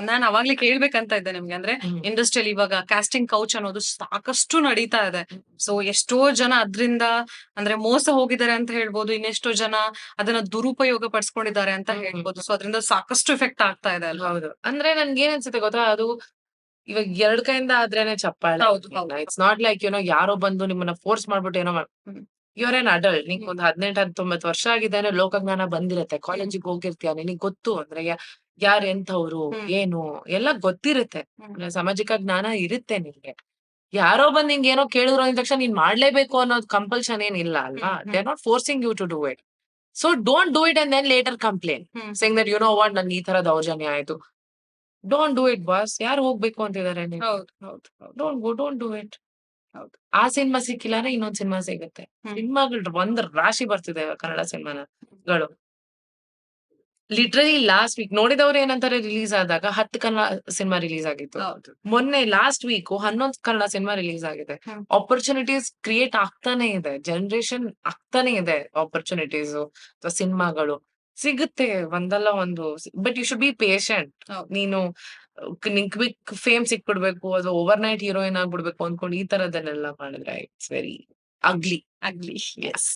ನಾನ್ ಅವಾಗ್ಲೇ ಕೇಳ್ಬೇಕಂತ ಇದ್ದೆ ನಿಮ್ಗೆ. ಅಂದ್ರೆ ಹ್ಮ್. ಇಂಡಸ್ಟ್ರಿಯಲ್ಲಿ ಇವಾಗ ಕಾಸ್ಟಿಂಗ್ ಕೌಚ್ ಅನ್ನೋದು ಸಾಕಷ್ಟು ನಡೀತಾ ಇದೆ. ಸೊ ಎಷ್ಟೋ ಜನ ಅದ್ರಿಂದ ಅಂದ್ರೆ ಮೋಸ ಹೋಗಿದ್ದಾರೆ ಅಂತ ಹೇಳ್ಬೋದು. ಇನ್ನೆಷ್ಟೋ ಜನ ಅದನ್ನ ದುರುಪಯೋಗ ಪಡಿಸ್ಕೊಂಡಿದ್ದಾರೆ ಅಂತ ಹೇಳ್ಬೋದು. ಸೊ ಅದ್ರಿಂದ ಸಾಕಷ್ಟು ಎಫೆಕ್ಟ್ ಆಗ್ತಾ ಇದೆ ಅಲ್ವಾ? ಹೌದು. ಅಂದ್ರೆ ನನ್ಗೇನ್ ಅನ್ಸುತ್ತೆ ಗೊತ್ತಾ? ಅದು ಇವಾಗ 2 ಕೈಯಿಂದ ಆದ್ರೇನೆ ಚಪ್ಪಾಳೆ. ಹೌದು, ಹೌದು. ಇಟ್ಸ್ ನಾಟ್ ಲೈಕ್ ಯಾರೋ ಬಂದು ನಿಮ್ಮನ್ನ ಫೋರ್ಸ್ ಮಾಡ್ಬಿಟ್ಟು ಏನೋ ಹ್ಮ್. You are an adult. ನಿಂಗ್ ಒಂದು 18, 19 ವರ್ಷ ಆಗಿದೆ ಅಂದ್ರೆ ಲೋಕಜ್ಞಾನ ಬಂದಿರತ್ತೆ. ಕಾಲೇಜಿಗೆ ಹೋಗಿರ್ತೀಯ. ನಿನಗ್ ಗೊತ್ತು ಅಂದ್ರೆ ಯಾರ್ ಎಂಥವ್ರು, ಹ್ಮ್. ಏನು ಎಲ್ಲ ಗೊತ್ತಿರುತ್ತೆ. ಹ್ಮ್. ಅಂದ್ರೆ ಸಾಮಾಜಿಕ ಜ್ಞಾನ ಇರುತ್ತೆ ನಿನ್ಗೆ. ಯಾರೋ ಬಂದ್ ನಿಂಗೇನೋ ಕೇಳಿದ್ರು ಅಂದ ತಕ್ಷಣ ನೀನ್ ಮಾಡ್ಲೇಬೇಕು ಅನ್ನೋದು ಕಂಪಲ್ಷನ್ ಏನಿಲ್ಲ ಅಲ್ವಾ? They are not forcing you to do it. So don't do it and then later complain. Hmm. Saying that what ನನ್ಗೆ ಈ ತರ ದೌರ್ಜನ್ಯ ಆಯ್ತು. Don't do it boss. ಯಾರು ಹೋಗ್ಬೇಕು ಅಂತಿದ್ದಾರೆ ನೀವು? ಹೌದು, ಹೌದು, ಹೌದು, ಡೋಂಟ್ ಡೂ ಇಟ್. ಹೌದು. ಆ ಸಿನಿಮಾ ಸಿಕ್ಕಿಲ್ಲ ಅಂದ್ರೆ ಇನ್ನೊಂದ್ ಸಿನಿಮಾ ಸಿಗುತ್ತೆ. ಹ್ಮ್. ಸಿನಿಮಾಗಳು ಒಂದ್ ರಾಶಿ ಬರ್ತಿದೆ ಕನ್ನಡ ಸಿನಿಮಾಗಳು. ಲಿಟರಲಿ ಲಾಸ್ಟ್ ವೀಕ್ ನೋಡಿದವ್ರು ಏನಂತಾರೆ, ರಿಲೀಸ್ ಆದಾಗ 10 ಕನ್ನಡ ಸಿನಿಮಾ ರಿಲೀಸ್ ಆಗಿತ್ತು. ಹೌದು. ಮೊನ್ನೆ last week 11 Kannada cinema release ಆಗಿದೆ. ಹ್ಮ್. ಆಪರ್ಚುನಿಟೀಸ್ ಕ್ರಿಯೇಟ್ ಆಗ್ತಾನೆ ಇದೆ. ಜನರೇಷನ್ ಆಗ್ತಾನೆ ಇದೆ ಆಪರ್ಚುನಿಟೀಸ್ ಅಥವಾ ಸಿನಿಮಾಗಳು. ಸಿಗುತ್ತೆ ಒಂದಲ್ಲ ಒಂದು. But you should be patient. ಹೌದು. ನೀನು ನಿಂಗ್ ಕ್ವಿಕ್ ಫೇಮ್ ಸಿಕ್ಬಿಡ್ಬೇಕು, ಅದು ಓವರ್ ನೈಟ್ ಹೀರೋಯಿನ್ ಆಗ್ಬಿಡ್ಬೇಕು ಅನ್ಕೊಂಡು ಈ ತರದನ್ನೆಲ್ಲ ಮಾಡಿದ್ರೆ ಇಟ್ಸ್ ವೆರಿ ಅಗ್ಲಿ. ಆಗ್ಲಿ. ಎಸ್.